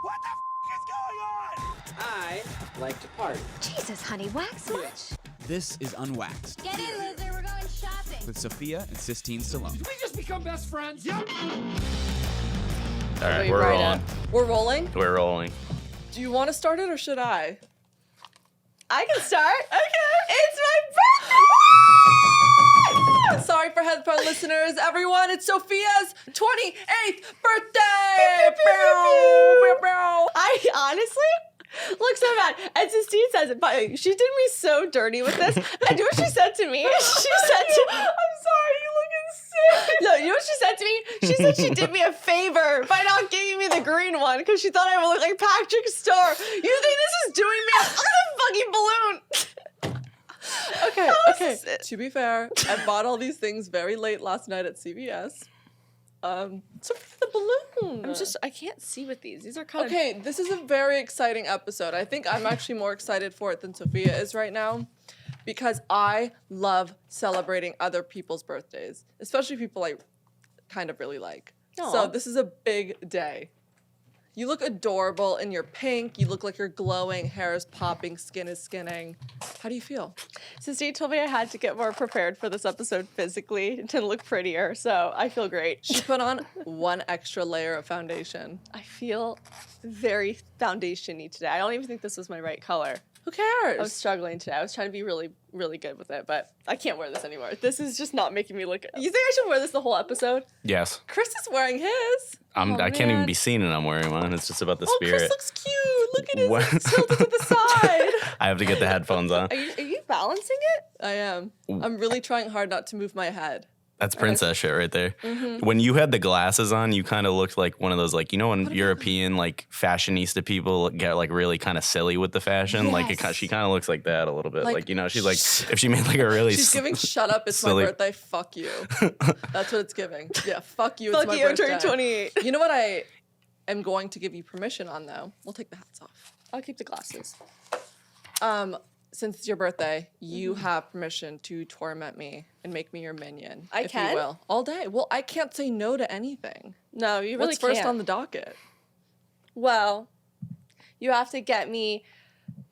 What the is going on? I like to party. Jesus, honey, wax much? This is Unwaxed Get in, loser, we're going shopping. with Sophia and Sistine Stallone. Did we just become best friends? Yep. All right, we're rolling. We're rolling? We're rolling. Do you want to start it or should I? I can start. Okay. It's my birthday! Sorry for headphone listeners, everyone. It's Sophia's 28th birthday! I honestly look so bad. And Sistine says it, but she did me so dirty with this. And you know what she said to me? She said to I'm sorry, you look insane. No, you know what she said to me? She said she did me a favor by not giving me the green one because she thought I would look like Patrick Star. You think this is doing me a fucking balloon? Okay. To be fair, I bought all these things very late last night at CVS. So for the balloon. I can't see with these. These are kind of... Okay, this is a very exciting episode. I think I'm actually more excited for it than Sophia is right now because I love celebrating other people's birthdays, especially people I kind of really like. Aw. So this is a big day. You look adorable in your pink. You look like you're glowing. Hair is popping. Skin is skinning. How do you feel? Sistine told me I had to get more prepared for this episode physically to look prettier, so I feel great. She put on one extra layer of foundation. I feel very foundation-y today. I don't even think this was my right color. Who cares? I was struggling today. I was trying to be really, really good with it, but I can't wear this anymore. This is just not making me look... You think I should wear this the whole episode? Yes. Chris is wearing his. I can't even man. be seen and I'm wearing one. It's just about the Chris spirit. looks cute. Look at his What? tilted to the side. I have to get the headphones on. Are you balancing it? I am. I'm really trying hard not to move my head. That's princess shit right there. Mm-hmm. When you had the glasses on, you kind of looked like one of those, like, you know, when European, like, fashionista people get, like, really kind of silly with the fashion. Yes. Like, she kind of looks like that a little bit. Like, Like, you know, she's like, if she made, like, a really... She's giving shut up, it's silly- my birthday, fuck you. That's what it's giving. Yeah, fuck you, it's Fuck my you, I'm birthday. turning 28. You know what I am going to give you permission on, though? We'll take the hats off. I'll keep the glasses. Since it's your birthday, you have permission to torment me and make me your minion. I if can? you will. All day. Well, I can't say no to anything. No, you really What's first can't. on the docket? Well, you have to get me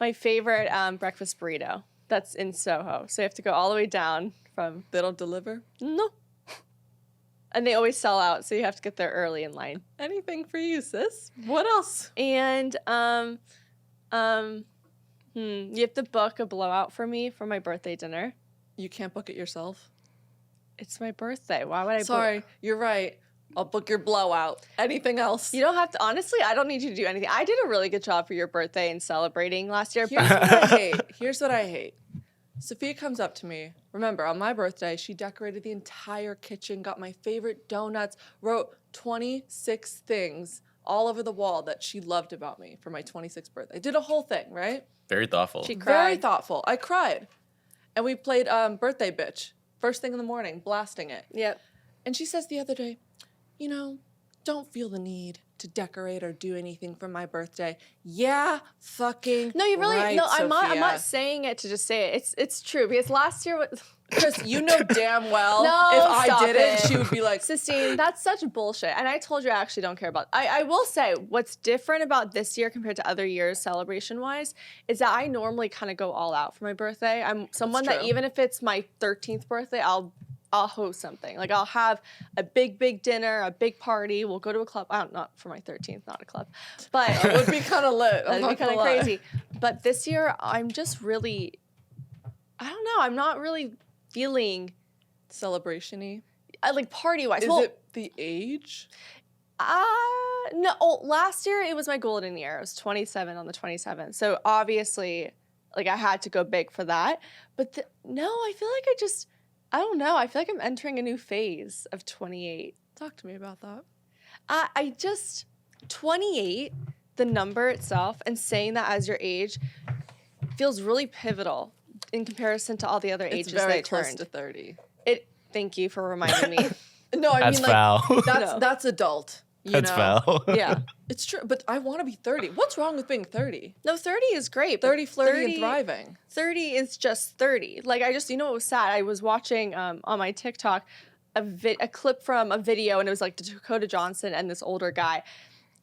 my favorite breakfast burrito. That's in Soho. So you have to go all the way down from... They don't deliver? No. And they always sell out, so you have to get there early in line. Anything for you, sis. What else? And you have to book a blowout for me for my birthday dinner. You can't book it yourself? It's my birthday. Why would I Sorry, you're right. I'll book your blowout. Anything else? You don't have to. Honestly, I don't need you to do anything. I did a really good job for your birthday and celebrating last year. Here's what I hate. Here's what I hate. Sophia comes up to me. Remember, on my birthday, she decorated the entire kitchen, got my favorite donuts, wrote 26 things all over the wall that she loved about me for my 26th birthday. Did a whole thing, right? Very thoughtful. She Very cried. thoughtful. I cried. And we played Birthday Bitch. First thing in the morning, blasting it. Yep. And she says the other day, you know, don't feel the need to decorate or do anything for my birthday. Yeah, fucking No, you really. right, No, I'm Sophia. not saying it to just say it. It's true because last year was. Chris, you know damn well No, if I stop didn't, it. she would be like, Sistine, that's such bullshit. And I told you I actually don't care about. I will say what's different about this year compared to other years celebration wise is that I normally kind of go all out for my birthday. I'm someone that true. even if it's my 13th birthday, I'll host something. Like I'll have a big dinner, a big party. We'll go to a club. Not for my 13th, not a club. But it would be kind of lit. that'd be kind of crazy. But this year I'm just really, I don't know. I'm not really feeling Celebration-y. like party wise. Is it the age? No. Oh, last year it was my golden year. I was 27 on the 27th. So obviously, like I had to go big for that. But no, I feel like I don't know. I feel like I'm entering a new phase of 28. Talk to me about that. I just 28, the number itself, and saying that as your age feels really pivotal in comparison to all the other ages It's that very I close turned. to 30. Thank you for reminding me. No, I That's mean like foul. that's adult. You That's know? foul. Yeah. It's true, but I want to be 30. What's wrong with being 30? No, 30 is great. but 30, flirty, and thriving. 30 is just 30. Like, you know what was sad? I was watching on my TikTok a clip from a video, and it was like Dakota Johnson and this older guy.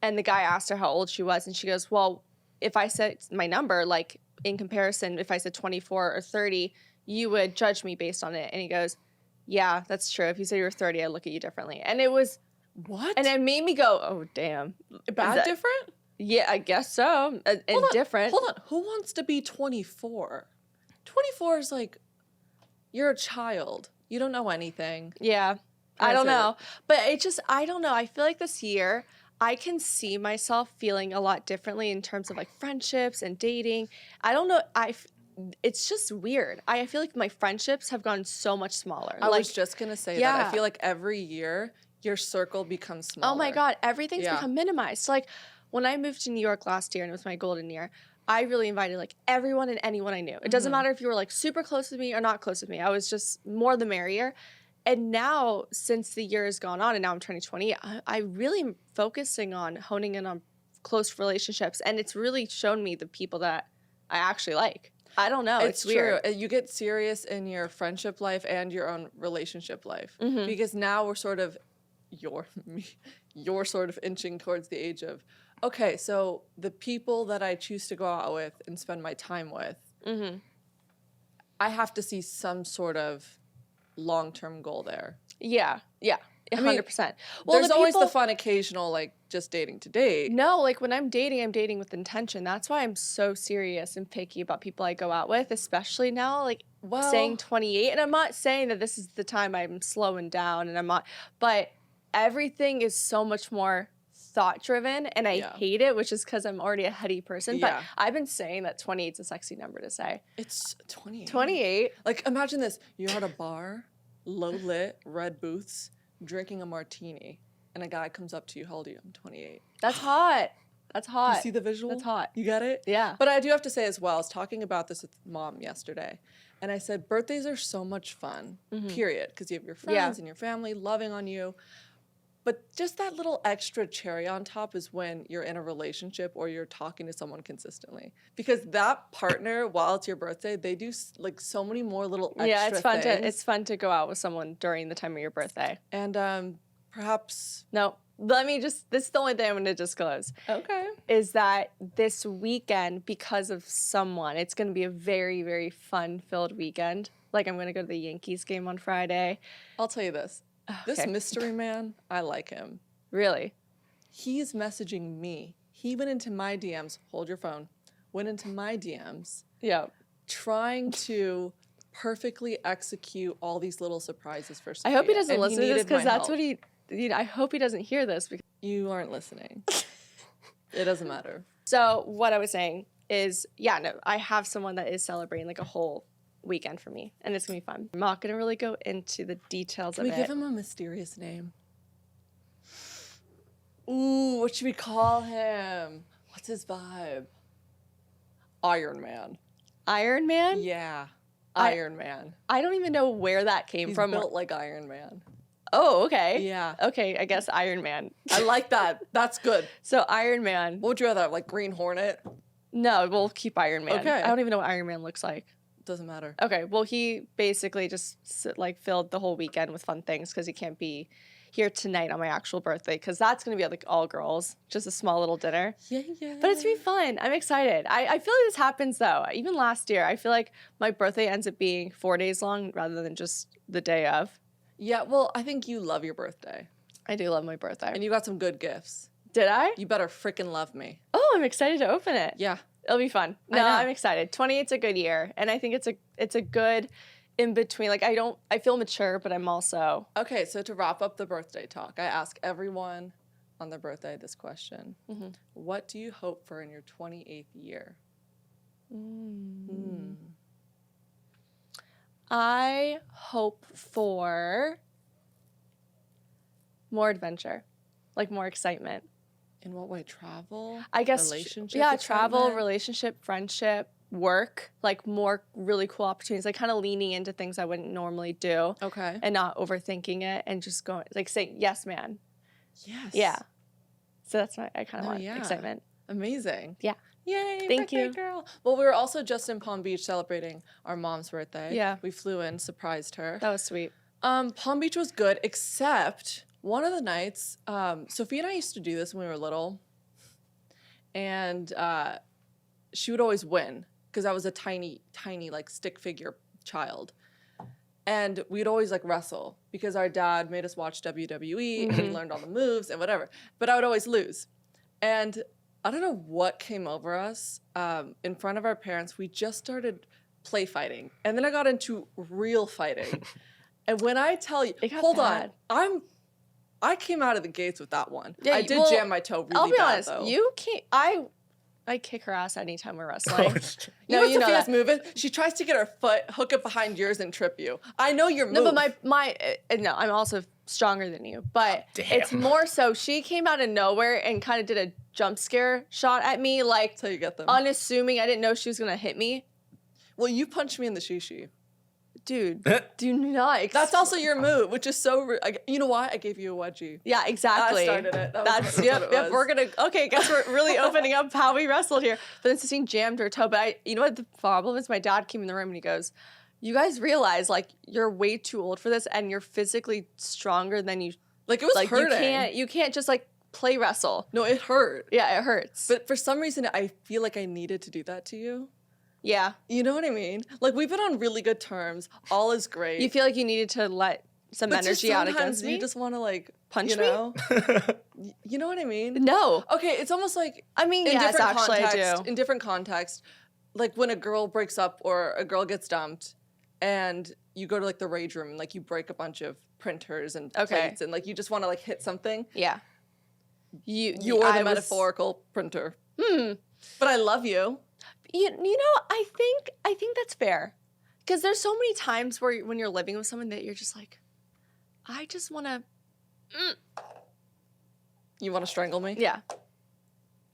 And the guy asked her how old she was, and she goes, well, if I said my number, like in comparison, if I said 24 or 30, you would judge me based on it. And he goes, yeah, that's true. If you say you're 30, I look at you differently. And it was, What? and it made me go, oh, damn. Bad different? Yeah, I guess so. And different. Hold on. Who wants to be 24? 24 is like, you're a child. You don't know anything. Yeah. I don't know. But it just, I don't know. I feel like this year, I can see myself feeling a lot differently in terms of like friendships and dating. I don't know. It's just weird. I feel like my friendships have gotten so much smaller. I was just going to say that. Yeah. I feel like every year, your circle becomes smaller. Oh my God. Everything's become minimized. So like when I moved to New York last year and it was my golden year, I really invited like everyone and anyone I knew. It doesn't matter if you were like super close with me or not close with me. I was just more the merrier. And now, since the year has gone on and now I'm turning 20, I really am focusing on honing in on close relationships. And it's really shown me the people that I actually like. I don't know. It's weird. True. You get serious in your friendship life and your own relationship life. Because now we're sort of, you're sort of inching towards the age of, okay, so the people that I choose to go out with and spend my time with, I have to see some sort of long-term goal there. Yeah. 100%. Well, there's always the fun occasional, like, just dating to date. No, like, when I'm dating with intention. That's why I'm so serious and picky about people I go out with, especially now, like, saying 28. And I'm not saying that this is the time I'm slowing down, and I'm not, but everything is so much more thought-driven, and I hate it, which is because I'm already a heady person. But I've been saying that 28 is a sexy number to say. It's 28. 28. Like, imagine this. You're at a bar, low-lit, red booths, drinking a martini, and a guy comes up to you, how old are you? I'm 28. That's hot. That's hot. You see the visual? That's hot. You get it? Yeah. But I do have to say as well, I was talking about this with Mom yesterday, and I said, birthdays are so much fun, period, because you have your friends and your family loving on you. But just that little extra cherry on top is when you're in a relationship or you're talking to someone consistently. Because that partner, while it's your birthday, they do like so many more little extra it's fun things. it's fun to go out with someone during the time of your birthday. And perhaps... No, let me just, this is the only thing I'm going to disclose. Okay. Is that this weekend, because of someone, it's going to be a very, very fun-filled weekend. Like, I'm going to go to the Yankees game on Friday. I'll tell you this. This Okay. mystery man, I like him. Really? He's messaging me. He went into my DMs, hold your phone, went into my DMs, Yeah. trying to perfectly execute all these little surprises for Sophia. I hope he doesn't And listen to this needed because my that's help. what I hope he doesn't hear this. Because, You aren't listening. It doesn't matter. so what I was saying is, I have someone that is celebrating like a whole weekend for me, and it's going to be fun. I'm not going to really go into the details Can of we it. give him a mysterious name? Ooh, what should we call him? What's his vibe? Iron Man. Iron Man? Yeah. I- Iron Man. I don't even know where that came He's from. built like Iron Man. Oh, okay. Yeah. Okay, I guess Iron Man. I like that. That's good. So Iron Man. What would you rather have, like Green Hornet? No, we'll keep Iron Man. Okay. I don't even know what Iron Man looks like. Doesn't matter. Okay, well, he basically just like filled the whole weekend with fun things because he can't be here tonight on my actual birthday because that's going to be like all girls, just a small little dinner. Yeah. But it's going to be fun. I'm excited. I feel like this happens though. Even last year, I feel like my birthday ends up being 4 days long rather than just the day of. Yeah, well, I think you love your birthday. I do love my birthday. And you got some good gifts. Did I? You better freaking love me. Oh, I'm excited to open it. Yeah. It'll be fun. I No, know. I'm excited. 28's a good year, and I think it's a good in between. Like I feel mature, but I'm also Okay, so to wrap up the birthday talk, I ask everyone on their birthday this question. What do you hope for in your 28th year? I hope for more adventure, like more excitement. In what way? Travel? I guess Relationship? travel, excitement? relationship, friendship, work, like more really cool opportunities, like kind of leaning into things I wouldn't normally do. Okay. And not overthinking it and just going like saying yes, man. Yes. Yeah. So that's what I kind of No, want. yeah. Excitement. Amazing. Yeah. Yay, Thank birthday you. girl. Well, we were also just in Palm Beach celebrating our mom's birthday. Yeah. We flew in, surprised her. That was sweet. Palm Beach was good, except one of the nights, Sophia and I used to do this when we were little. and she would always win because I was a tiny like stick figure child. And we'd always like wrestle because our dad made us watch WWE and we learned all the moves and whatever. But I would always lose. And I don't know what came over us. In front of our parents, we just started play fighting. And then I got into real fighting. And when I tell you, hold bad. on, I came out of the gates with that one. Yeah, I did jam my toe really I'll be bad, honest, though. you can't. I kick her ass anytime we're wrestling. No, you know Sophia's Sophia's moving. She tries to get her foot, hook it behind yours, and trip you. I know your move. No, but no, I'm also stronger than you. But it's more so she came out of nowhere and kind of did a jump scare shot at me, like That's how you get them. unassuming. I didn't know she was gonna hit me. Well, you punched me in the shishi. Dude, do not. That's also your move, which is so rude. You know why? I gave you a wedgie. Yeah, exactly. I started it. That's what yep. it Yep. was. We're gonna. Okay, I guess we're really opening up how we wrestled here. But then Sistine jammed her toe. But you know what the problem is? My dad came in the room and he goes, "You guys realize like you're way too old for this, and you're physically stronger than you. Like, it was like hurting. you can't just like play wrestle. No, it hurt. Yeah, it hurts. But for some reason, I feel like I needed to do that to you. yeah, You know what I mean? Like, we've been on really good terms. All is great. you feel like you needed to let some but just energy out sometimes against me. You just want to like Punch you me? know? You know what I mean? No, Okay, it's almost like I mean in yes, different actually context, I do. in different contexts, like when a girl breaks up or a girl gets dumped, and you go to like the rage room and like you break a bunch of printers and Okay. plates and like you just want to like hit something. Yeah, You're I the was- metaphorical printer. But I love you. You know, I think that's fair. Because there's so many times where when you're living with someone that you're just like, I just want to, You want to strangle me? yeah.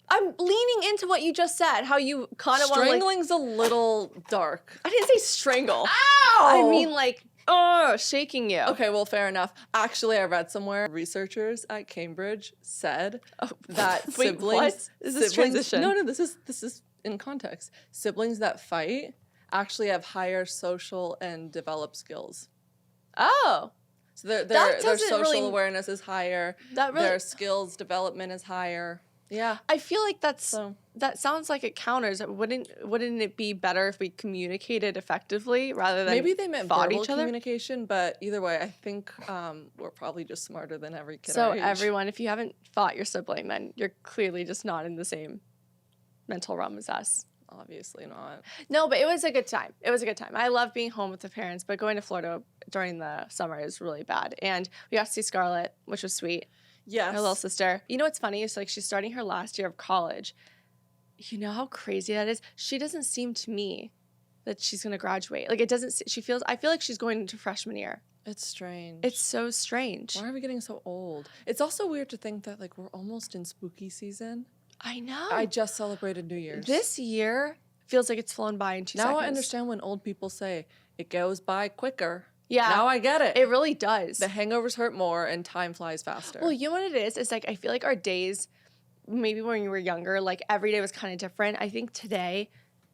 I'm leaning into what you just said, how you kind of want to like, Strangling's a little dark. I didn't say strangle. Ow! I mean like, oh, shaking you. Okay, well, fair enough. Actually, I read somewhere researchers at Cambridge said that Wait, siblings. what? Is this transition? No, this is in context. Siblings that fight actually have higher social and developed skills. Oh, So their doesn't social really- awareness is higher. that really, Their skills development is higher. Yeah. I feel like So that sounds like it counters. Wouldn't it be better if we communicated effectively rather than maybe they meant fought verbal each other? communication, but either way, I think we're probably just smarter than every kid. So our age. everyone, if you haven't fought your sibling, then you're clearly just not in the same mental realm as us. Obviously not. No, but it was a good time. It was a good time. I love being home with the parents, but going to Florida during the summer is really bad. And we got to see Scarlett, which was sweet. Yes. Her little sister. You know what's funny? Is like she's starting her last year of college. You know how crazy that is? She doesn't seem to me that she's going to graduate. Like it doesn't, I feel like she's going into freshman year. It's strange. It's so strange. Why are we getting so old? It's also weird to think that like we're almost in spooky season. I know. I just celebrated New Year's. This year feels like it's flown by in 2 seconds. Now I understand when old people say it goes by quicker. Yeah. Now I get it. It really does. The hangovers hurt more and time flies faster. Well, you know what it is? It's like I feel like our days, maybe when you were younger, like every day was kind of different. I think today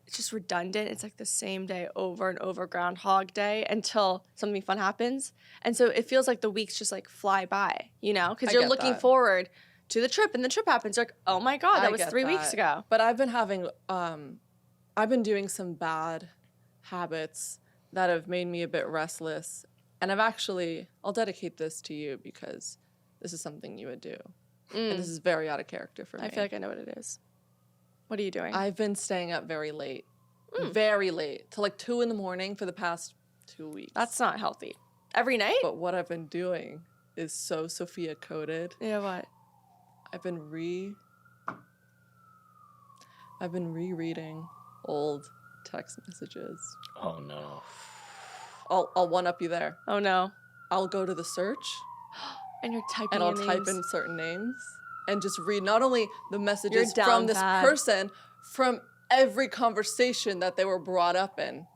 it's just redundant. It's like the same day over and over, Groundhog Day, until something fun happens. And so it feels like the weeks just like fly by, you know? Because I you're get looking that. forward to the trip, and the trip happens. You're like, oh my God, that I was get 3 weeks that. ago. But I've been doing some bad habits that have made me a bit restless. And I'll dedicate this to you because this is something you would do. And this is very out of character for me. I feel like I know what it is. What are you doing? I've been staying up very late. Very late. Till like 2 a.m. for the past 2 weeks. That's not healthy. Every night? But what I've been doing is so Sophia coded. Yeah, what? I've been rereading old text messages. Oh no. I'll one up you there. Oh no. I'll go to the search And you're typing and I'll in type names. in certain names and just read not only the messages You're from down this bad. person, from every conversation that they were brought up in.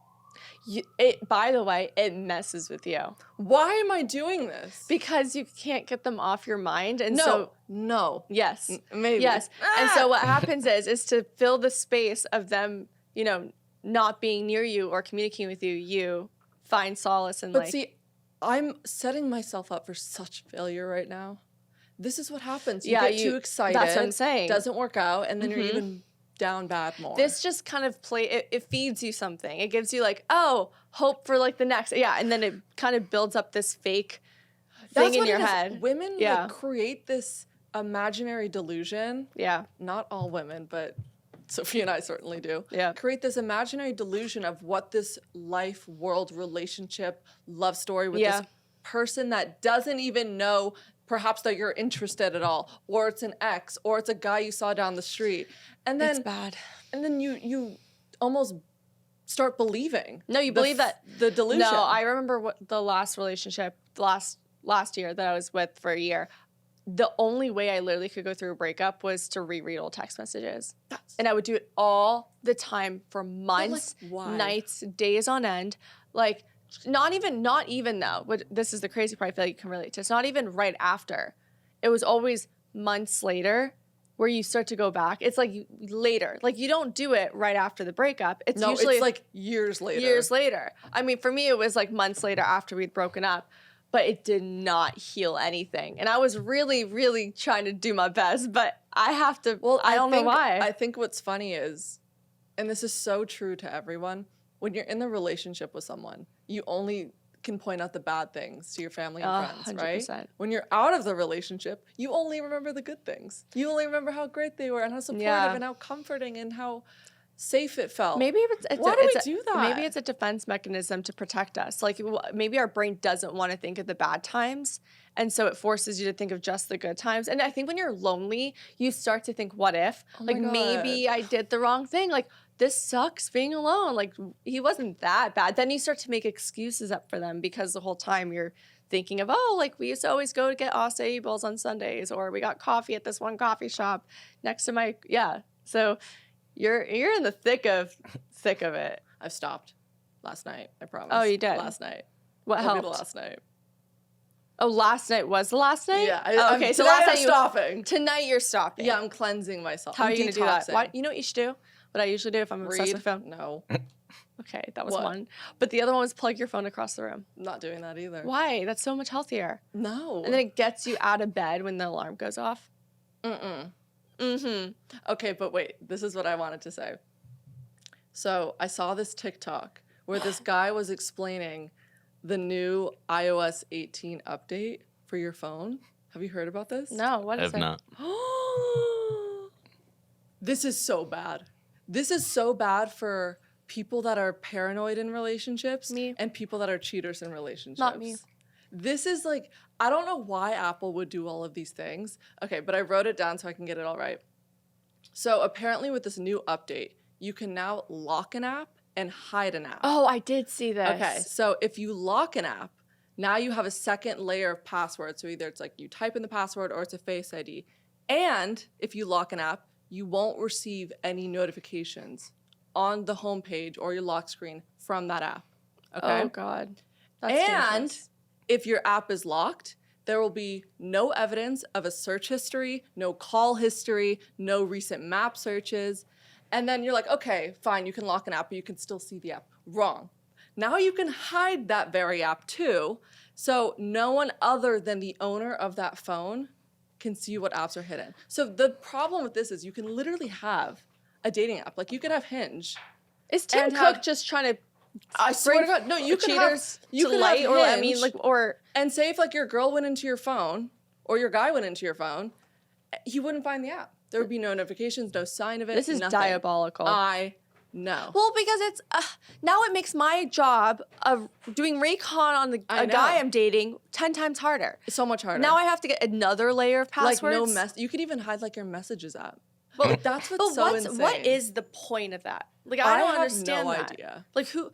By the way, it messes with you. Why am I doing this? Because you can't get them off your mind. And No. yes. Maybe. Yes. And so what happens is to fill the space of them, you know, not being near you or communicating with you, you find solace in But like, see, I'm setting myself up for such failure right now this is what happens. You Yeah, get too excited. that's what I'm saying. Doesn't work out, and then you're even down bad more. This just kind of it feeds you something. It gives you like, oh, hope for like the next. Yeah. And then it kind of builds up this fake thing in your head. Women like, create this imaginary delusion. Yeah. Not all women, but Sophia and I certainly do. Yeah. Create this imaginary delusion of what this life, world, relationship, love story with this person that doesn't even know perhaps that you're interested at all, or it's an ex, or it's a guy you saw down the street. And then It's bad. And then you almost start believing. No, you believe that the delusion. No, I remember what the last relationship last year that I was with for a year. The only way I literally could go through a breakup was to reread old text messages. And I would do it all the time for months, why? nights, days on end. Like, not even though, but this is the crazy part I feel like you can relate to. It's not even right after. It was always months later where you start to go back. It's like later. Like, you don't do it right after the breakup. It's usually it's like years later. Years later. I mean, for me, it was like months later after we'd broken up, but it did not heal anything. And I was really, really trying to do my best, but I have to, I don't know why. I think what's funny is, and this is so true to everyone, when you're in the relationship with someone, you only can point out the bad things to your family and friends, 100%. right? When you're out of the relationship, you only remember the good things. You only remember how great they were and how supportive and how comforting and how safe it felt. Maybe Why do we do that? Maybe it's a defense mechanism to protect us. Like, maybe our brain doesn't want to think of the bad times, and so it forces you to think of just the good times. And I think when you're lonely, you start to think, what if? Like, maybe I did the wrong thing. Like, this sucks being alone. Like, he wasn't that bad. Then you start to make excuses up for them because the whole time you're thinking of, oh, like, we used to always go to get acai bowls on Sundays, or we got coffee at this one coffee shop next to my, So you're in the thick of it. I've stopped last night, I promise. Oh, you did? Last night. What It'll be helped? the last night. Oh, last night was the last night? Yeah. Okay, so today last I'm night stopping. Tonight you're stopping. Yeah, I'm cleansing myself. How are you going to do that? detoxing. Why, you know what you should do? What I usually do if I'm obsessed Read? with phone? No, Okay, that was What? one. But the other one was plug your phone across the room. I'm not doing that either. Why? That's so much healthier. No. And then it gets you out of bed when the alarm goes off. Okay, but wait, this is what I wanted to say. So I saw this TikTok where this guy was explaining the new iOS 18 update for your phone. Have you heard about this? No, what I is have it? not. This is so bad. This is so bad for people that are paranoid in relationships Me. and people that are cheaters in relationships. Not me. This is like, I don't know why Apple would do all of these things. Okay, but I wrote it down so I can get it all right. So apparently with this new update, you can now lock an app and hide an app. Oh, I did see this. Okay, so if you lock an app, now you have a second layer of password. So either it's like you type in the password or it's a Face ID. And if you lock an app, you won't receive any notifications on the homepage or your lock screen from that app. Okay. Oh, God. That's And dangerous. if your app is locked, there will be no evidence of a search history, no call history, no recent map searches. And then you're like, okay, fine, you can lock an app, but you can still see the app. Wrong. Now you can hide that very app too, so no one other than the owner of that phone can see what apps are hidden. So the problem with this is you can literally have a dating app. Like you could have Hinge. Is Tim and Cook have- just trying to I swear to bring God, no, you could have, cheaters you to could light? have Or, I Hinge, mean, like, or... and say if like your girl went into your phone or your guy went into your phone, he wouldn't find the app. There would be no notifications, no sign of it. This is nothing. diabolical. I know. Well, because it's now it makes my job of doing recon on I a guy know. I'm dating 10 times harder. It's so much harder. Now I have to get another layer of like passwords. no mess. You could even hide like your messages app. But like, that's what's But so insane. what is the point of that? Like I don't have understand no that. idea. Like who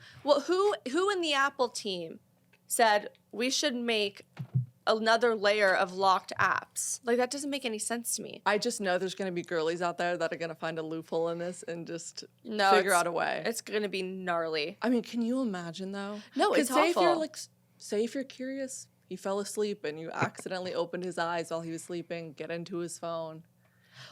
in the Apple team said we should make another layer of locked apps? Like that doesn't make any sense to me. I just know there's gonna be girlies out there that are gonna find a loophole in this and just No, figure it's- out a way. It's gonna be gnarly. I mean, can you imagine though? No, 'Cause it's say awful. if you're like, say if you're curious, he fell asleep and you accidentally opened his eyes while he was sleeping, get into his phone,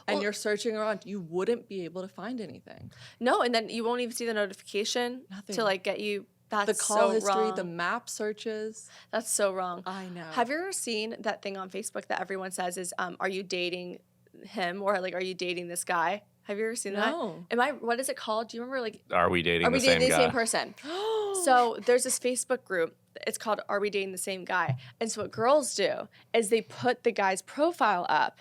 and Well- you're searching around, you wouldn't be able to find anything. No, and then you won't even see the notification Nothing. to like get you That's the call so history, wrong. the map searches. That's so wrong. I know. Have you ever seen that thing on Facebook that everyone says is, are you dating him or like, are you dating this guy? Have you ever seen No. that? What is it called? Do you remember like, Are we dating are the we same dating the guy? same person? So there's this Facebook group. It's called Are We Dating the Same Guy? And so what girls do is they put the guy's profile up.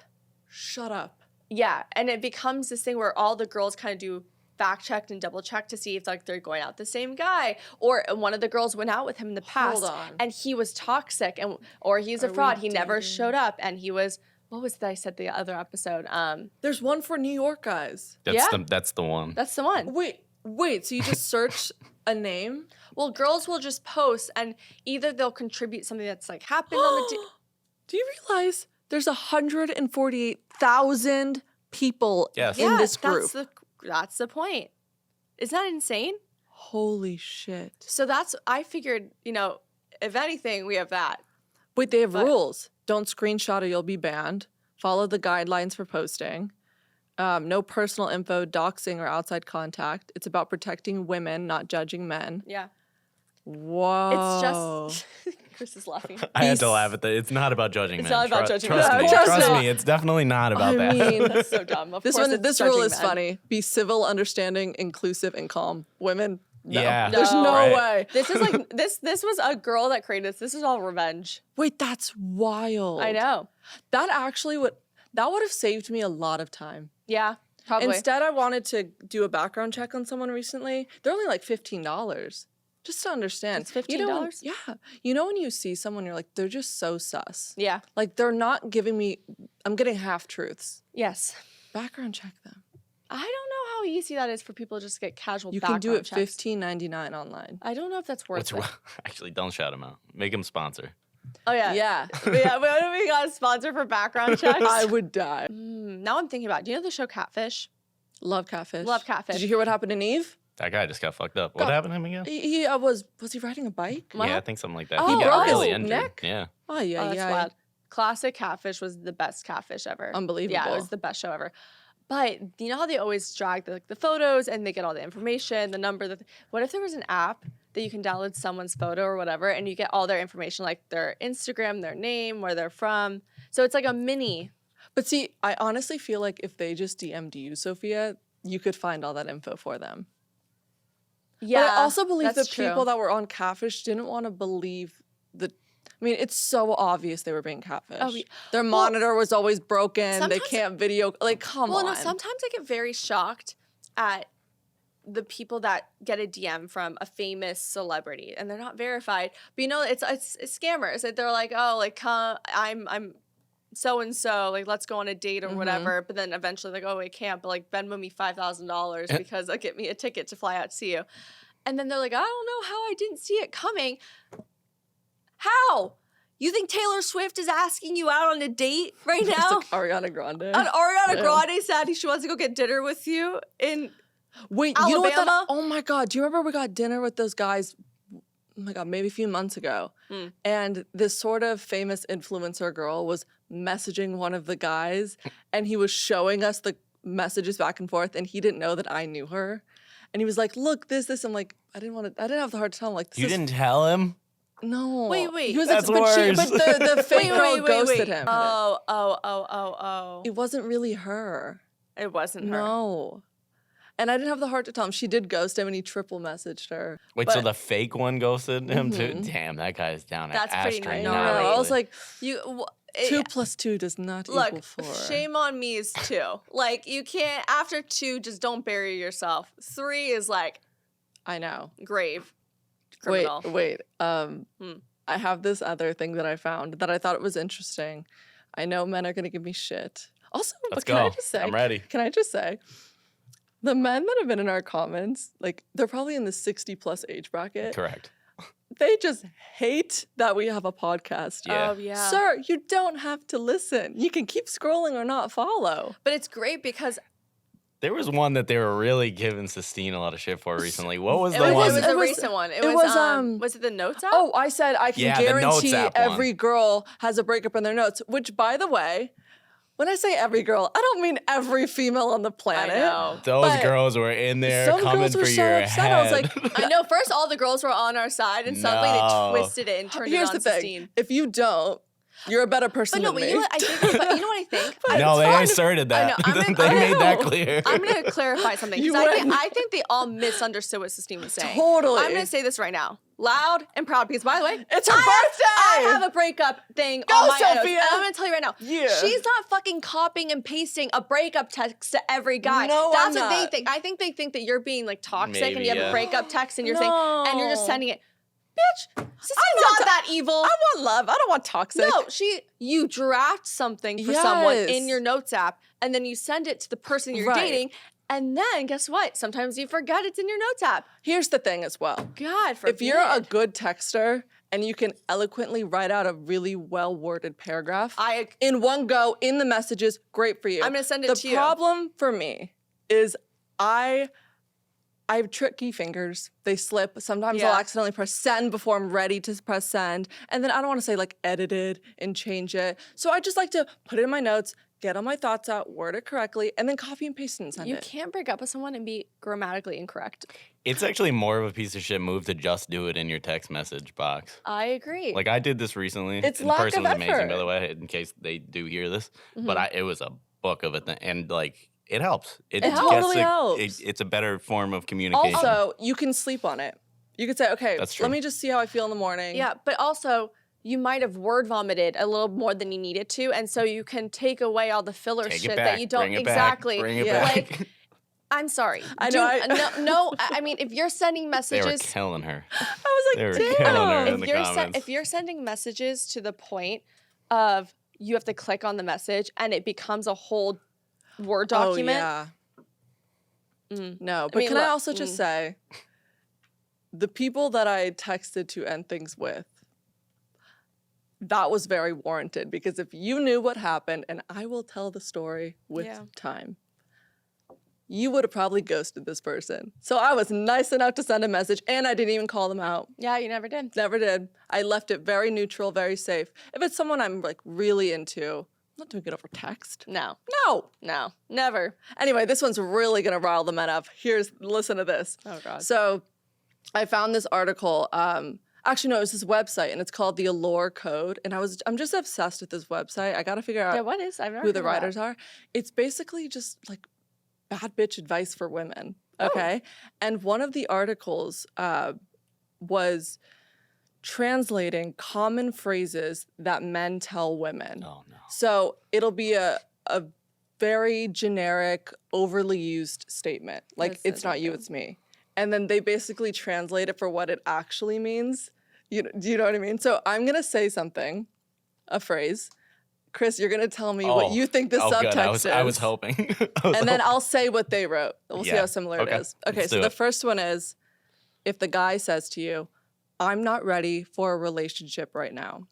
Shut up. Yeah. And it becomes this thing where all the girls kind of do fact checked and double check to see if like they're going out the same guy, or one of the girls went out with him in the past Hold on. and he was toxic, and or he's a Are we fraud. He never dating? showed up, and he was, what was that I said the other episode? There's one for New York guys. Yeah. That's the one. That's the one. Wait. So you just search a name? Well, girls will just post, and either they'll contribute something that's like happened on the Do you realize there's 148,000 people Yes. in this group? That's the point. Isn't that insane? Holy shit. So I figured, if anything, we have that. Wait, they have But- rules. Don't screenshot or you'll be banned. Follow the guidelines for posting. No personal info, doxing, or outside contact. It's about protecting women, not judging men. Yeah. Whoa. It's just Chris is laughing. I had to laugh at that. It's not about judging It's men. not about judging trust men. me. Trust Trust me. me. It's definitely not about that. I mean, That's so dumb. Of this course one, it's this rule judging is men. funny. Be civil, understanding, inclusive, and calm. Women, no. Yeah. There's no Right. way. This is like this was a girl that created this. This is all revenge. Wait, that's wild. I know. That actually would have saved me a lot of time. Yeah. Probably. Instead, I wanted to do a background check on someone recently. They're only like $15. Just to understand. It's $15? You know, yeah. You know when you see someone, you're like, they're just so sus. Yeah. Like they're not giving me, I'm getting half truths. Yes. Background check them. I don't know how easy that is for people to just get casual You can background do it checks. $15.99 online. I don't know if that's worth What's it. actually? Don't shout him out. Make him sponsor. Oh yeah. Yeah. Yeah. What if we got a sponsor for background checks? I would die. Now I'm thinking about. Do you know the show Catfish? Love Catfish. Love Catfish. Did you hear what happened to Eve? That guy just got fucked up. What happened to him again? He was he riding a bike? Yeah, I think something like that. Oh, he got broke really his injured. neck? Yeah. Oh yeah, Oh, that's yeah. wild. Classic Catfish was the best Catfish ever. Unbelievable. Yeah, it was the best show ever. But you know how they always drag the photos and they get all the information, the number. What if there was an app that you can download someone's photo or whatever, and you get all their information, like their Instagram, their name, where they're from. So it's like a mini. But see, I honestly feel like if they just DM'd you, Sophia, you could find all that info for them. Yeah. But I also believe the that's true. people that were on Catfish didn't want to believe the. I mean, it's so obvious they were being catfished. Oh, yeah. Their monitor was always broken. They sometimes- can't video. Like, come Well, on. no, sometimes I get very shocked at the people that get a DM from a famous celebrity and they're not verified. But it's scammers. Like, they're like, oh, like I'm so and so, like let's go on a date or whatever. But then eventually like, oh, I can't. But like Venmo me $5,000 because get me a ticket to fly out to see you. And then they're like, I don't know how I didn't see it coming. How? You think Taylor Swift is asking you out on a date right It's now? like Ariana Grande. And Ariana Yeah. Grande said she wants to go get dinner with you in Wait, you know what Alabama? that? Oh my God. Do you remember we got dinner with those guys? Oh my God, maybe a few months ago. And this sort of famous influencer girl was messaging one of the guys and he was showing us the messages back and forth and he didn't know that I knew her. And he was like, look, this. I'm like, I didn't have the heart to tell him. Like, this You is, didn't tell him? No. Wait. He was That's but worse. the fake girl ghosted him. Oh. It wasn't really her. It wasn't her. No. And I didn't have the heart to tell him. She did ghost him and he triple messaged her. Wait, so But- the fake one ghosted him too? Damn, that guy's down That's pretty astronomically. gnarly. I was like, You 2 + 2 does not equal look. 4. Shame on me is 2. Like you can't after 2, just don't bury yourself. 3 is like I know. grave criminal. Wait. I have this other thing that I found that I thought it was interesting. I know men are gonna give me shit. Also, Let's but can I go. just say? I'm ready. Can I just say? The men that have been in our comments, like they're probably in the 60+ age bracket. Correct. They just hate that we have a podcast. Yeah. Oh yeah. Sir, you don't have to listen. You can keep scrolling or not follow. But it's great because There was one that they were really giving Sistine a lot of shit for recently. What was it the was, one? it was It a was- recent one. It it was was, it the Notes app? Oh, I said I can Yeah, the Notes guarantee app one. every girl has a breakup in their notes, which by the way, When I say every girl, I don't mean every female on the planet. know. Those But girls were in there some coming girls were for so your upset. head. I was like, I know. First, all the girls were on our side, and suddenly No. they twisted it and turned here's it the on thing. Sistine. If you don't, you're a better person But no, than but me. you know what I think? But you know what I think? no, they fine. asserted I that. know. I'm they gonna- made that I know. clear. I'm going to clarify something You because wouldn't. I think they all misunderstood what Sistine was saying. Totally. I'm going to say this right now, loud and proud, because by the way, It's her I birthday! have a breakup thing Go, on my notes, Sophia! and I'm going to tell you right now. Yeah. She's not fucking copying and pasting a breakup text to every guy. No, That's I'm what they not. think. I think they think that you're being like toxic and Maybe, you have yeah. a breakup text and you're saying, and you're just No. sending it. Bitch, Sistine's want not that evil. I want love. I don't want toxic. No, you draft something for someone Yes. in your notes app, and then you send it to the person you're Right. dating, and then guess what? Sometimes you forget it's in your notes app. Here's the thing as well. God forbid. If you're a good texter and you can eloquently write out a really well-worded paragraph in one go in the messages, great for you. I'm gonna send it to you. The problem for me is I have tricky fingers. They slip. Sometimes I'll Yeah. accidentally press send before I'm ready to press send. And then I don't want to say like edited and change it. So I just like to put it in my notes, get all my thoughts out, word it correctly, and then copy and paste it and send You it. can't break up with someone and be grammatically incorrect. It's actually more of a piece of shit move to just do it in your text message box. I agree. Like I did this recently. It's and lack the person of was amazing, by effort. the way, in case they do hear this. Mm-hmm. But it was a book of it, and like it helps. It totally helps. It's a better form of communication. Also, you can sleep on it. You could say, okay, That's true. let me just see how I feel in the morning. yeah, but also you might have word vomited a little more than you needed to, and so you can take away all the filler Take it shit back, that you don't bring it back, exactly. bring it Yeah. back. Like, I'm sorry. I know, No, I mean, if you're sending They were messages, killing her. I was They were like, killing her damn. in the comments. if you're sending messages to the point of you have to click on the message and it becomes a whole Word document. Oh, yeah. No, but mean, can I look, also just say, the people that I texted to end things with, that was very warranted because if you knew what happened, and I will tell the story with Yeah. time, you would have probably ghosted this person. So I was nice enough to send a message and I didn't even call them out. Yeah, you never did. Never did. I left it very neutral, very safe. If it's someone I'm like really into, I'm not doing it over text. No, No. never. Anyway, this one's really gonna rile the men up. Listen to this. Oh, God. So I found this article. Actually, no, it was this website, and it's called the Allure Code. And I'm just obsessed with this website. I gotta figure out Yeah, what is? I've never who the heard of that. writers are. It's basically just like bad bitch advice for women. Oh. Okay, and one of the articles was translating common phrases that men tell women. Oh no. So it'll be a very generic, overly used statement. Like, That's it's so not you, good. it's me. And then they basically translate it for what it actually means. Do you know what I mean? So I'm going to say something, a phrase. Chris, you're going to tell me what you think the subtext good. is. I was hoping. And then I'll say what they wrote. We'll see Yeah. how similar Okay. it is. Okay, Let's so do the it. first one is, if the guy says to you, I'm not ready for a relationship right now.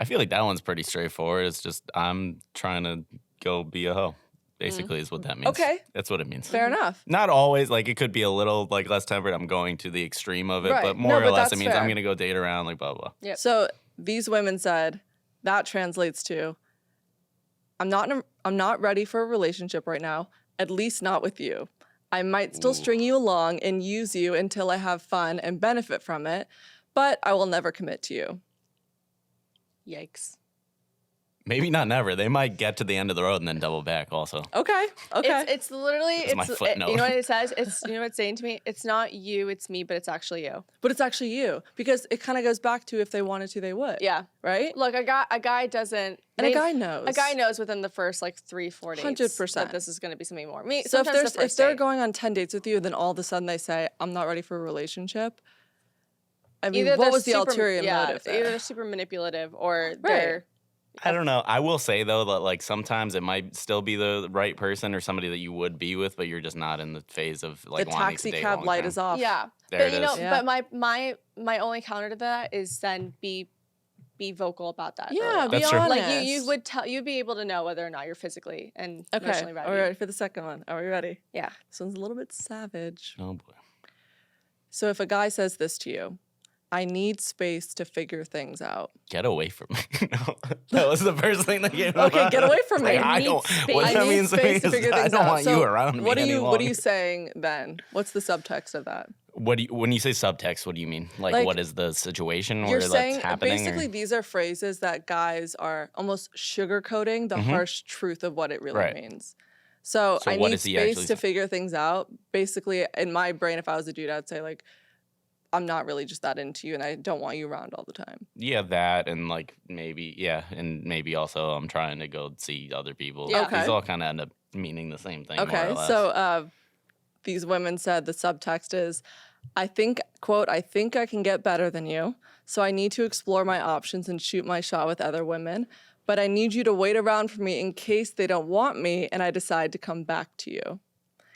I feel like that one's pretty straightforward. It's just I'm trying to go be a hoe. Basically, is what that means. Okay. That's what it means. Fair enough. Not always. Like it could be a little like less tempered. I'm going to the extreme of it, Right. but No, more or but less, it that's means fair. I'm gonna go date around, like blah blah. Yep. So these women said that translates to, I'm not ready for a relationship right now, at least not with you. I might still string you along and use you until I have fun and benefit from it, but I will never commit to you. Yikes. Maybe not never. They might get to the end of the road and then double back. Also, Okay. It's literally, That's my footnote. you know what it says? You know what it's saying to me? It's not you, it's me, but it's actually you. But it's actually you, because it kind of goes back to if they wanted to, they would. Yeah. Right? Look, a guy doesn't. And a guy knows. A guy knows within the first like 3-4 dates 100%. that this is going to be something more. Me, So if sometimes the if first they're date. going on 10 dates with you, then all of a sudden they say, I'm not ready for a relationship. I mean, Either what they're was the super- ulterior yeah, motive there? Either they're super manipulative or they're. I don't know. I will say though that like sometimes it might still be the right person or somebody that you would be with, but you're just not in the phase of like The wanting to taxi date cab long light term. is off. Yeah, There but it you know, is. Yeah. but my only counter to that is then be vocal about that. Yeah, early on. be That's true. honest. Like you'd be able to know whether or not you're physically and Okay, emotionally are ready. we ready for the second one? Are we ready? Yeah. This one's a little bit savage. Oh boy. So if a guy says this to you, I need space to figure things out. Get away from me. No, that was the first thing that came Okay, up. get away from me. Like, I don't. space. What I that need means to me space to is figure I things don't out. want So you around me what are you any What are you longer. saying then? What's the subtext of that? When you say subtext, what do you mean? Like what is the situation You're where saying that's happening? basically these are phrases that guys are almost sugarcoating the harsh truth of what it really Right. means. So I what need is he space actually to saying? figure things out. Basically, in my brain, if I was a dude, I'd say like, I'm not really just that into you, and I don't want you around all the time. Yeah, that and like maybe also I'm trying to go see other people. Yeah. Okay. These all kind of end up meaning the same thing. More Okay, or less. so these women said the subtext is, I think, quote, I think I can get better than you, so I need to explore my options and shoot my shot with other women, but I need you to wait around for me in case they don't want me and I decide to come back to you.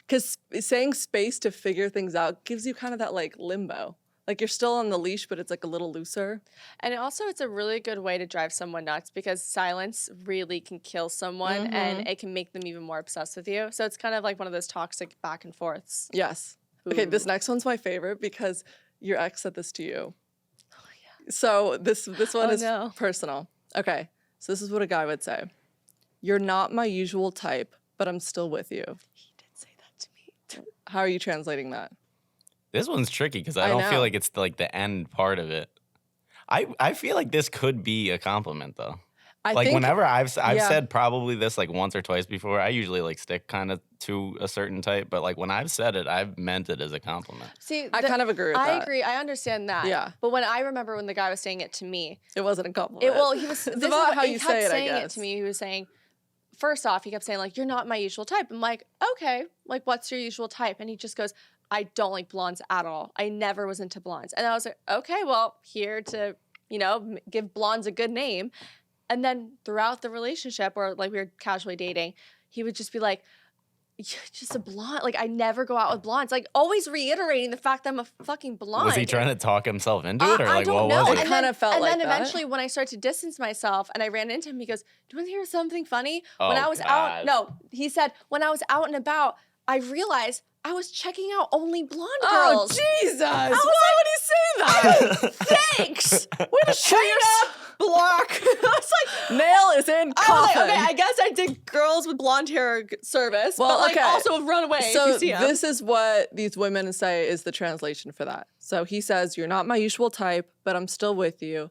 Because saying space to figure things out gives you kind of that like limbo. Like you're still on the leash, but it's like a little looser. And also, it's a really good way to drive someone nuts because silence really can kill someone and it can make them even more obsessed with you. So it's kind of like one of those toxic back and forths. Yes. Okay, this next one's my favorite because your ex said this to you. Oh, yeah. So this one is personal. Okay, so this is what a guy would say. You're not my usual type, but I'm still with you. He did say that to me. How are you translating that? This one's tricky because I I don't know. feel like it's like the end part of it. I feel like this could be a compliment though. I Like think, whenever I've yeah. said probably this like once or twice before, I usually like stick kind of to a certain type, but like when I've said it, I've meant it as a compliment. See, I kind of agree with I that. agree. I understand that. Yeah. But when I remember when the guy was saying it to me, It wasn't a compliment. he was. It's this is about what- how he you kept say it, I saying guess. to me. He was saying, first off, he kept saying like, "You're not my usual type." I'm like, okay, like what's your usual type? And he just goes, "I don't like blondes at all. I never was into blondes." And I was like, okay, well, here to give blondes a good name. And then throughout the relationship, or like we were casually dating, he would just be like, "You're just a blonde. Like I never go out with blondes." Like always reiterating the fact that I'm a fucking blonde. Was he trying to talk himself into it, or I like don't what know. was It it? And kind of felt and like then that. eventually, when I started to distance myself, and I ran into him, he goes, "Do you want to hear something funny?" When Oh, I was God. out, no, he said, when I was out and about, I realized I was checking out only blonde Oh, girls. Jesus. Why would he say that? Thanks. Way to straight up block. I was like, Nail is in I was coffin. like, okay, I guess I did girls with blonde hair service, Well, but like okay. also run away if So you see 'em. this is what these women say is the translation for that. So he says, you're not my usual type, but I'm still with you.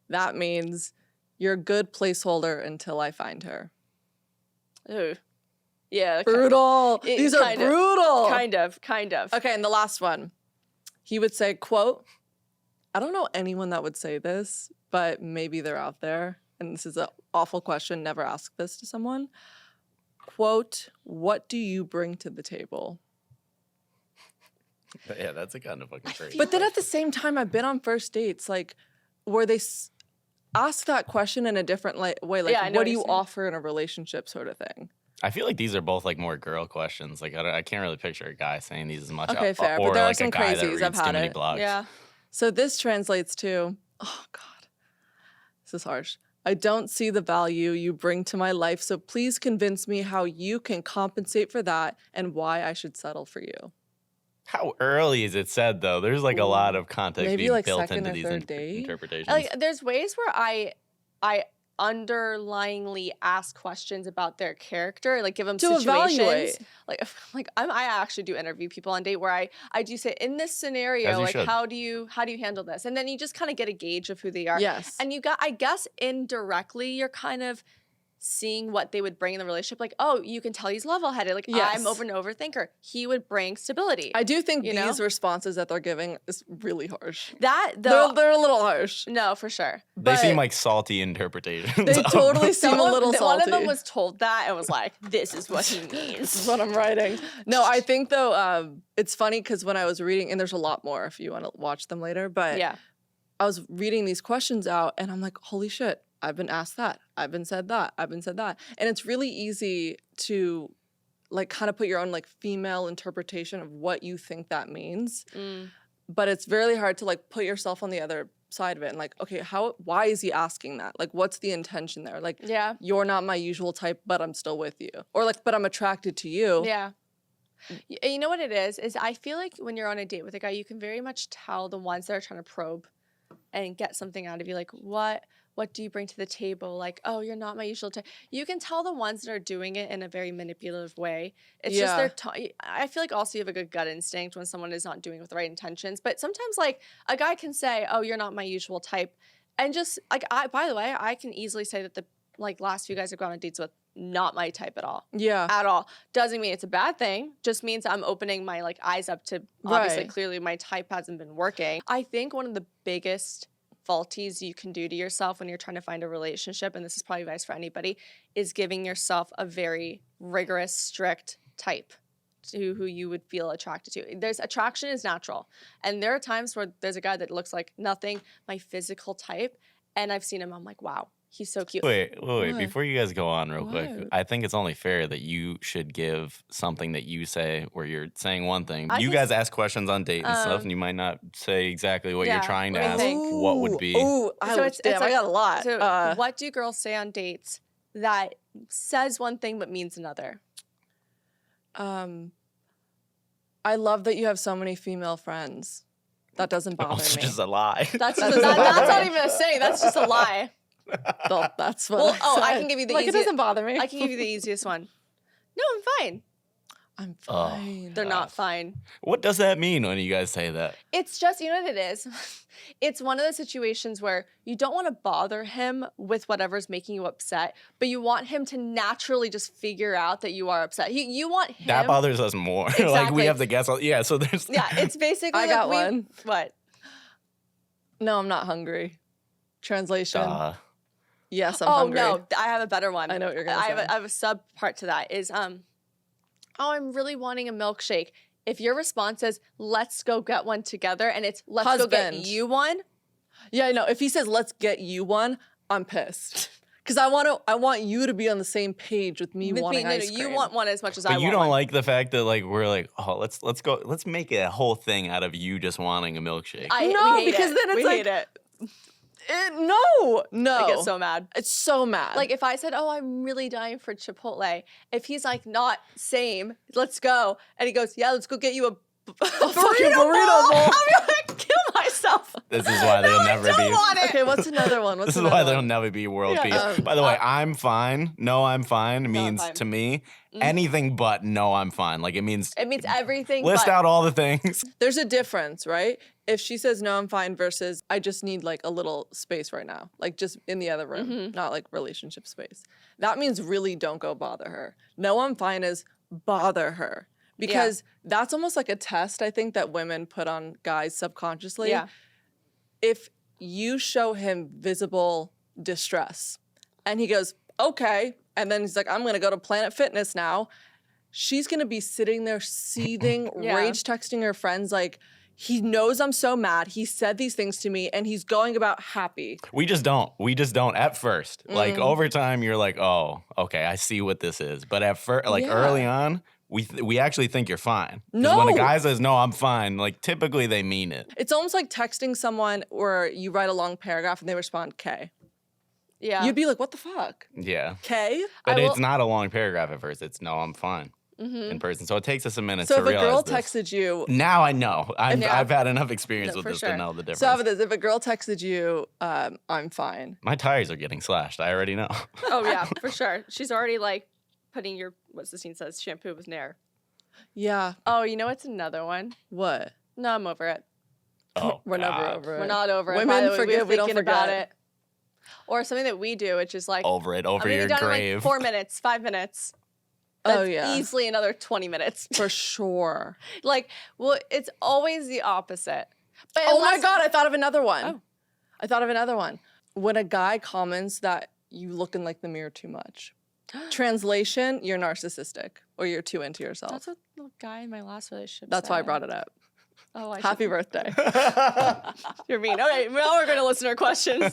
That means you're a good placeholder until I find her. Ooh. Yeah. Brutal. It These are kind of- brutal. Kind of. Okay, and the last one. He would say, quote, I don't know anyone that would say this, but maybe they're out there. And this is an awful question. Never ask this to someone. Quote, what do you bring to the table? Yeah, that's a kind of fucking crazy. But then at the same time, I've been on first dates, like, where they ask that question in a different way. Like, Yeah, I know what what do you're you saying. offer in a relationship sort of thing? I feel like these are both like more girl questions. Like I can't really picture a guy saying these as much. Okay, fair, Or but there are like some a guy that crazies. reads I've too had many it. blogs. Yeah. So this translates to, oh God, this is harsh. I don't see the value you bring to my life, so please convince me how you can compensate for that and why I should settle for you. How early is it said though? There's like a lot of context Maybe being like built second into or these third date? interpretations. Like there's ways where I underlyingly ask questions about their character, like give them To situations. evaluate. Like I actually do interview people on date where I do say in this As scenario, you like should. how do you handle this, and then you just kind of get a gauge of who they are. Yes. And I guess indirectly you're kind of seeing what they would bring in the relationship. Like, oh, you can tell he's level-headed. Like, Yes. I'm an overthinker. He would bring stability. I do think You these know? responses that they're giving is really harsh. that though, They're a little harsh. no, for sure. they seem but like salty interpretations. They of- totally seem a little One salty. of them was told that and was like, "This is what he This is means." what I'm writing. No, I think though, it's funny because when I was reading, and there's a lot more if you want to watch them later, but Yeah. I was reading these questions out and I'm like, holy shit, I've been asked that. I've been said that. I've been said that. And it's really easy to like kind of put your own like female interpretation of what you think that means. Mm. But it's really hard to like put yourself on the other side of it and like, okay, why is he asking that? Like, what's the intention there? Like, Yeah. you're not my usual type, but I'm still with you. Or like, but I'm attracted to you. Yeah. You know what it is I feel like when you're on a date with a guy, you can very much tell the ones that are trying to probe and get something out of you. Like, what do you bring to the table? Like, oh, you're not my usual type. You can tell the ones that are doing it in a very manipulative way. It's just I feel like also you have a good gut instinct when someone is not doing it with the right intentions. But sometimes like a guy can say, oh, you're not my usual type. And just like, by the way, I can easily say that the like last few guys I've gone on dates with, not my type at all. Yeah. At all. Doesn't mean it's a bad thing. Just means I'm opening my like eyes up to obviously Right. clearly my type hasn't been working. I think one of the biggest faulties you can do to yourself when you're trying to find a relationship, and this is probably advice for anybody, is giving yourself a very rigorous, strict type to who you would feel attracted to. There's attraction is natural. And there are times where there's a guy that looks like nothing, my physical type, and I've seen him, I'm like, wow, he's so cute. Wait. What? Before you guys go on real quick, What? I think it's only fair that you should give something that you say where you're saying one thing. I You just- guys ask questions on date and stuff, and you might not say exactly what yeah, you're trying to let me ask. think. What would be? Ooh, I got a lot. So what do girls say on dates that says one thing but means another? I love that you have so many female friends. That doesn't bother Also me. just a lie. That's That's that's not okay. even a say. That's just a lie. Well, that's what Well, I I said. can give you the like, easy- it doesn't bother me. I can give you the easiest one. No, I'm fine. I'm Oh. fine. They're not fine. What does that mean when you guys say that? It's just, you know what it is? It's one of those situations where you don't want to bother him with whatever's making you upset, but you want him to naturally just figure out that you are upset. You want him. That bothers us more. like we Exactly. have to guess. Yeah, so there's. Yeah, it's basically I like got one. What? No, I'm not hungry. Translation. Yes, I'm Oh hungry. no, I have a better one. I know what you're gonna I have say. I have a sub part to that is oh, I'm really wanting a milkshake. If your response is let's go get one together and it's let's go get Husband. you one, Yeah, I know. If he says let's get you one, I'm pissed. Because I want you to be on the same page with me wanting ice cream. you want one as much as I But want you don't one. like the fact that like we're like, oh, let's make it a whole thing out of you just wanting a milkshake. No, we hate because it. then it's we like- hate it. No. I get so mad. It's so mad. Like if I said, "Oh, I'm really dying for Chipotle," if he's like, "Not same, let's go," and he goes, "Yeah, let's go get you a fucking burrito bowl. I'll be like, kill myself. This is why they'll never Don't be. want it. Okay, what's another one? What's This is another why one? there'll never be world Yeah. peace. By the way, I'm fine. No, I'm fine means fine. to me anything but no, I'm fine. Like it means It means everything. list but out all the things. There's a difference, right? If she says no, I'm fine versus I just need like a little space right now, like just in the other room, not like relationship space. That means really don't go bother her. No, I'm fine is bother her because that's almost like a test I think that women put on guys subconsciously. Yeah. If you show him visible distress and he goes, okay, and then he's like, I'm gonna go to Planet Fitness now, she's gonna be sitting there seething, Yeah. rage texting her friends like, he knows I'm so mad. He said these things to me and he's going about happy. We just don't. We just don't at first. Like over time, you're like, oh, okay, I see what this is. But at first, like Yeah. early on, we actually think you're fine. 'Cause when a No. guy says no, I'm fine, like typically they mean it. It's almost like texting someone where you write a long paragraph and they respond K. Yeah. You'd be like, what the fuck? Yeah. K? But I will- it's not a long paragraph at first. It's no, I'm fine in person. So it takes us a minute So to if a realize girl this. texted you, Now I know. Yeah. I've had enough experience No, with for this sure. to know the difference. so how about this? If a girl texted you, I'm fine. My tires are getting slashed. I already know. Oh yeah, for sure. She's already like putting your what's the scene says shampoo with Nair. Yeah. Oh, you know what's another one? What? No, I'm over it. Oh, We're never God. over it. We're not over it. Women By the way, forgive, we're we don't thinking about forget. it. Or something that we do, which is like Over it, I'm over gonna be your done in grave. like 4 minutes, 5 minutes. Oh, That's yeah. easily another 20 minutes. For sure. Like, well, it's always the opposite. But Oh my unless- God, I thought of another one. Oh. I thought of another one. When a guy comments that you look in like the mirror too much. Translation, you're narcissistic or you're too into yourself. That's what the guy in my last relationship That's why I said. brought it up. Oh, I Happy birthday. You're mean. Okay, now we're going to listen to our questions.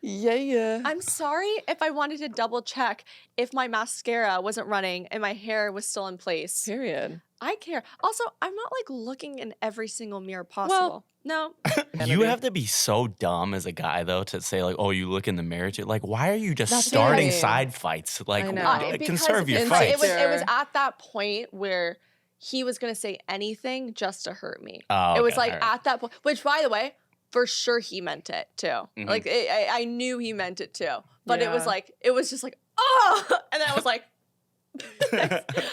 Yeah. I'm sorry if I wanted to double check if my mascara wasn't running and my hair was still in place. Period. I care. Also, I'm not like looking in every single mirror possible. No. You have to be so dumb as a guy though to say like, oh, you look in the mirror. Like, why are you just That's starting right. side fights? Like, I know. conserve your it's fights. It was at that point where he was going to say anything just to hurt me. Oh, It was okay, like all right. at that point, which by the way, for sure he meant it too. Mhm. Like I knew he meant it too. But it was Yeah. like, it was just like, oh, and then I was like,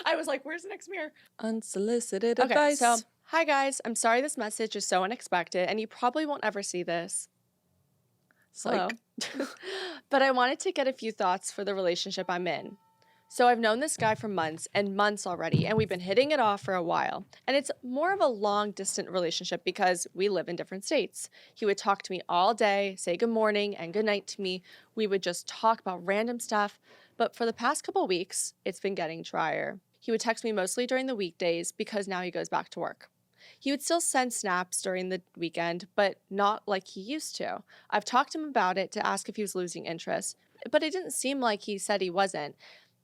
I was like, where's the next mirror? Unsolicited Okay, advice. so hi guys, I'm sorry this message is so unexpected and you probably won't ever see this. Hello. But I wanted to get a few thoughts for the relationship I'm in. So I've known this guy for months and months already, and we've been hitting it off for a while. And it's more of a long distant relationship because we live in different states. He would talk to me all day, say good morning and good night to me. We would just talk about random stuff. But for the past couple weeks, it's been getting drier. He would text me mostly during the weekdays because now he goes back to work. He would still send snaps during the weekend, but not like he used to. I've talked to him about it to ask if he was losing interest, but it didn't seem like he said he wasn't.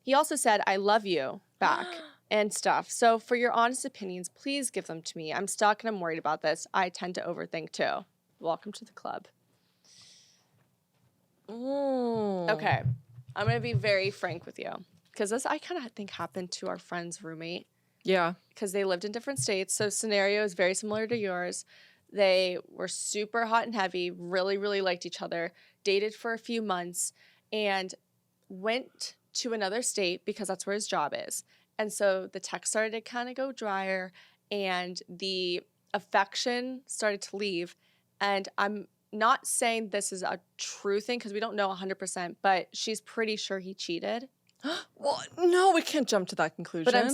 He also said, I love you back and stuff. So for your honest opinions, please give them to me. I'm stuck and I'm worried about this. I tend to overthink too. Welcome to the club. Okay. I'm going to be very frank with you because this I kind of think happened to our friend's roommate Yeah. because they lived in different states. So scenario is very similar to yours. They were super hot and heavy, really, really liked each other, dated for a few months, and went to another state because that's where his job is. And so the text started to kind of go drier and the affection started to leave. And I'm not saying this is a true thing because we don't know 100%, but she's pretty sure he cheated. Well, no, we can't jump to that conclusion. But I'm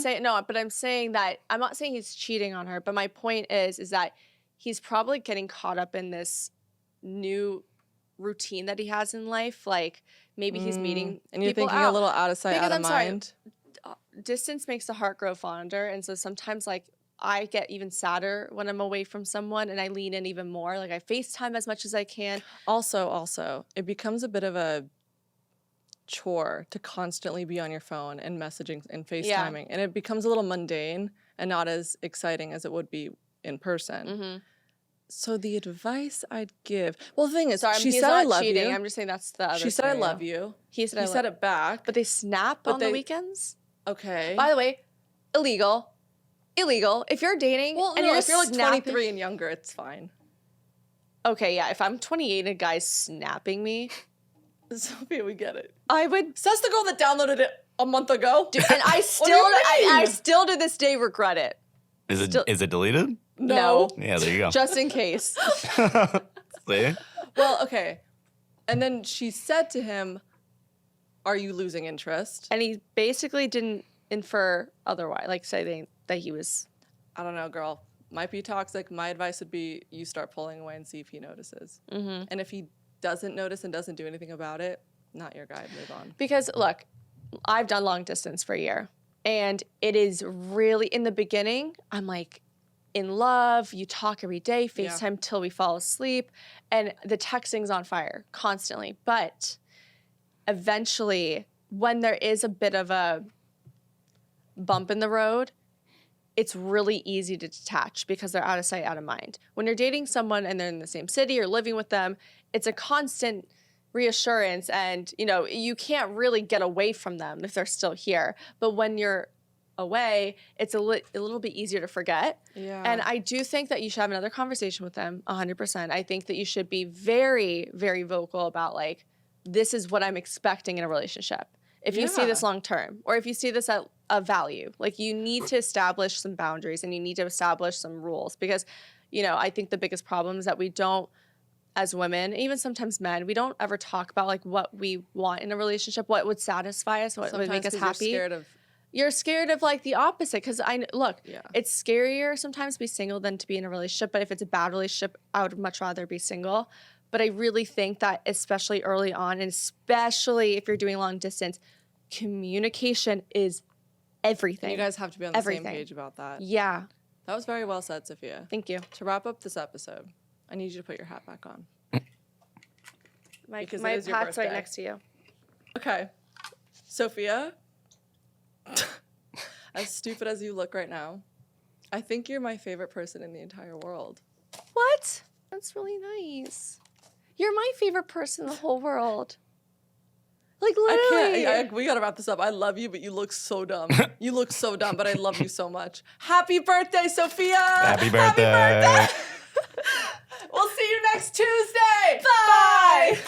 saying that I'm not saying he's cheating on her, but my point is that he's probably getting caught up in this new routine that he has in life. Like maybe he's meeting and you're people thinking a out. little out of sight, Because out of I'm sorry, mind. Distance makes the heart grow fonder, and so sometimes like I get even sadder when I'm away from someone, and I lean in even more. Like I FaceTime as much as I can. Also, it becomes a bit of a chore to constantly be on your phone and messaging and FaceTiming, and it becomes a little mundane and not as exciting as it would be in person. Mm-hmm. So the advice I'd give, well, the thing is, Sorry, she he's said not I love cheating. you. I'm just saying that's the other. She said I scenario. love you. He said He I said love. it back. But they snap But on they- the weekends. Okay. By the way, illegal. If you're dating Well, and no, you're if you're like snapping- 23 and younger, it's fine. Okay, yeah. If I'm 28 and a guy's snapping me, Sophia, we get it. I would. Says the girl that downloaded it a month ago. And I What still, do you I mean? still to this day regret it. Is it Still- is it deleted? No. Yeah, there you go. Just in case. See? Well, okay. And then she said to him, "Are you losing interest?" And he basically didn't infer otherwise, like saying that he was. I don't know, girl. Might be toxic. My advice would be you start pulling away and see if he notices. Mm-hmm. And if he doesn't notice and doesn't do anything about it, not your guy. Move on. Because look, I've done long distance for a year, and it is really in the beginning. I'm like in love. You talk every day, FaceTime till we fall asleep, and the texting's on fire constantly. But eventually, when there is a bit of a bump in the road, it's really easy to detach because they're out of sight, out of mind. When you're dating someone and they're in the same city or living with them, it's a constant reassurance, and you can't really get away from them if they're still here. But when you're away, it's a little bit easier to forget. Yeah. And I do think that you should have another conversation with them 100%. I think that you should be very, very vocal about like, this is what I'm expecting in a relationship. If you see this long term, or if you see this at a value, like you need to establish some boundaries and you need to establish some rules, because, I think the biggest problem is that we don't, as women, even sometimes men, we don't ever talk about like what we want in a relationship, what would satisfy us, what would make us happy. You're scared of like the opposite, because it's scarier sometimes to be single than to be in a relationship. But if it's a bad relationship, I would much rather be single. But I really think that especially early on, and especially if you're doing long distance, communication is everything. And you guys have to be on the same page about that. Yeah. That was very well said, Sophia. Thank you. To wrap up this episode, I need you to put your hat back on. My Because it is your hat's right birthday. next to you. Okay. Sophia, as stupid as you look right now, I think you're my favorite person in the entire world. What? That's really nice. You're my favorite person in the whole world. Like I literally. can't. We gotta wrap this up. I love you, but you look so dumb. You look so dumb, but I love you so much. Happy birthday, Sophia! Happy birthday. We'll see you next Tuesday. Bye.